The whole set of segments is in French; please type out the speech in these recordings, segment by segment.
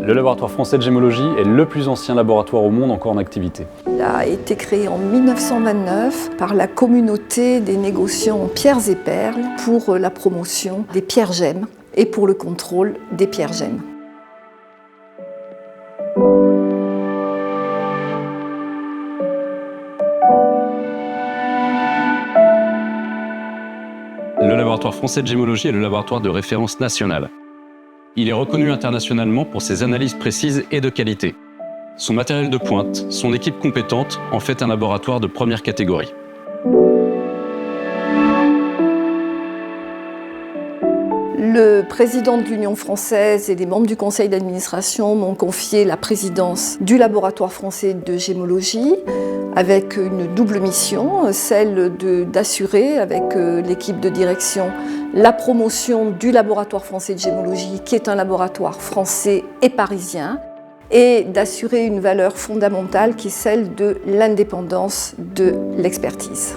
Le laboratoire français de gémologie est le plus ancien laboratoire au monde encore en activité. Il a été créé en 1929 par la communauté des négociants en pierres et perles pour la promotion des pierres-gemmes et pour le contrôle des pierres-gemmes. Le laboratoire français de gémologie est le laboratoire de référence national. Il est reconnu internationalement pour ses analyses précises et de qualité. Son matériel de pointe, son équipe compétente en fait un laboratoire de première catégorie. Le président de l'Union française et les membres du conseil d'administration m'ont confié la présidence du laboratoire français de gémologie avec une double mission, celle d'assurer avec l'équipe de direction la promotion du laboratoire français de gémologie qui est un laboratoire français et parisien et d'assurer une valeur fondamentale qui est celle de l'indépendance de l'expertise.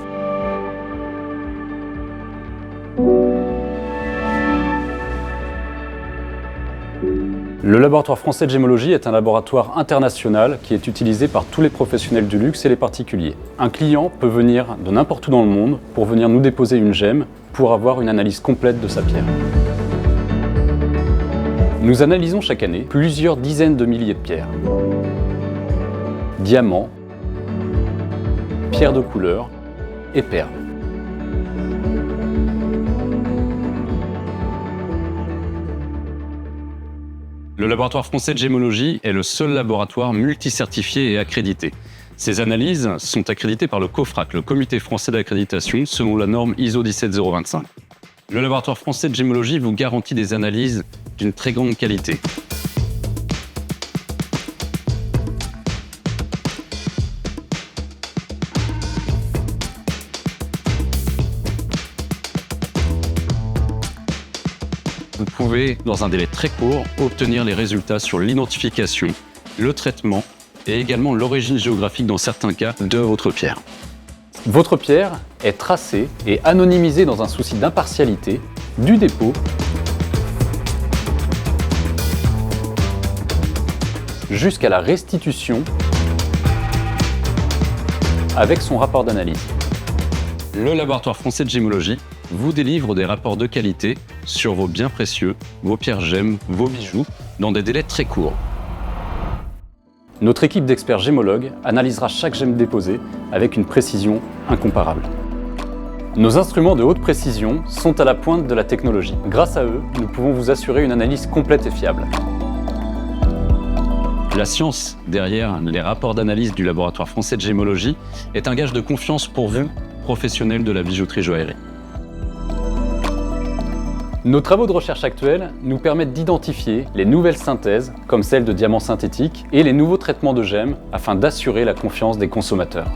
Le laboratoire français de gémologie est un laboratoire international qui est utilisé par tous les professionnels du luxe et les particuliers. Un client peut venir de n'importe où dans le monde pour venir nous déposer une gemme pour avoir une analyse complète de sa pierre. Nous analysons chaque année plusieurs dizaines de milliers de pierres. Diamants, pierres de couleur et perles. Le laboratoire français de gémologie est le seul laboratoire multi-certifié et accrédité. Ces analyses sont accréditées par le COFRAC, le Comité français d'accréditation, selon la norme ISO 17025. Le laboratoire français de gémologie vous garantit des analyses d'une très grande qualité. Vous pouvez, dans un délai très court, obtenir les résultats sur l'identification, le traitement et également l'origine géographique dans certains cas de votre pierre. Votre pierre est tracée et anonymisée dans un souci d'impartialité du dépôt jusqu'à la restitution avec son rapport d'analyse. Le laboratoire français de gémologie vous délivre des rapports de qualité sur vos biens précieux, vos pierres gemmes, vos bijoux, dans des délais très courts. Notre équipe d'experts gémologues analysera chaque gemme déposée avec une précision incomparable. Nos instruments de haute précision sont à la pointe de la technologie. Grâce à eux, nous pouvons vous assurer une analyse complète et fiable. La science derrière les rapports d'analyse du laboratoire français de gémologie est un gage de confiance pour vous, professionnels de la bijouterie-joaillerie. Nos travaux de recherche actuels nous permettent d'identifier les nouvelles synthèses, comme celle de diamants synthétiques, et les nouveaux traitements de gemmes afin d'assurer la confiance des consommateurs.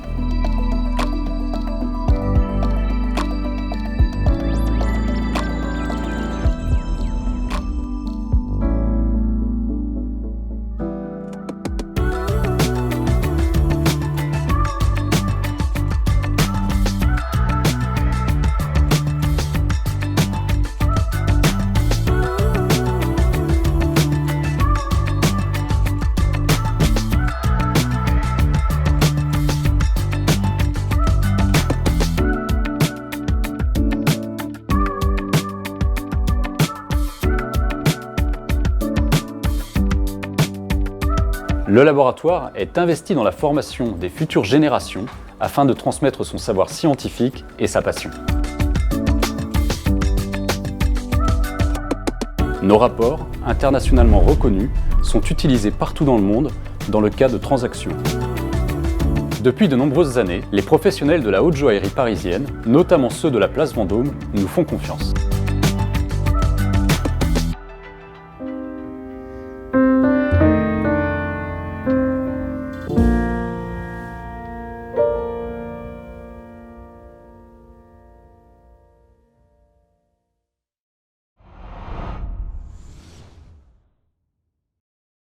Le laboratoire est investi dans la formation des futures générations afin de transmettre son savoir scientifique et sa passion. Nos rapports, internationalement reconnus, sont utilisés partout dans le monde dans le cas de transactions. Depuis de nombreuses années, les professionnels de la haute joaillerie parisienne, notamment ceux de la place Vendôme, nous font confiance.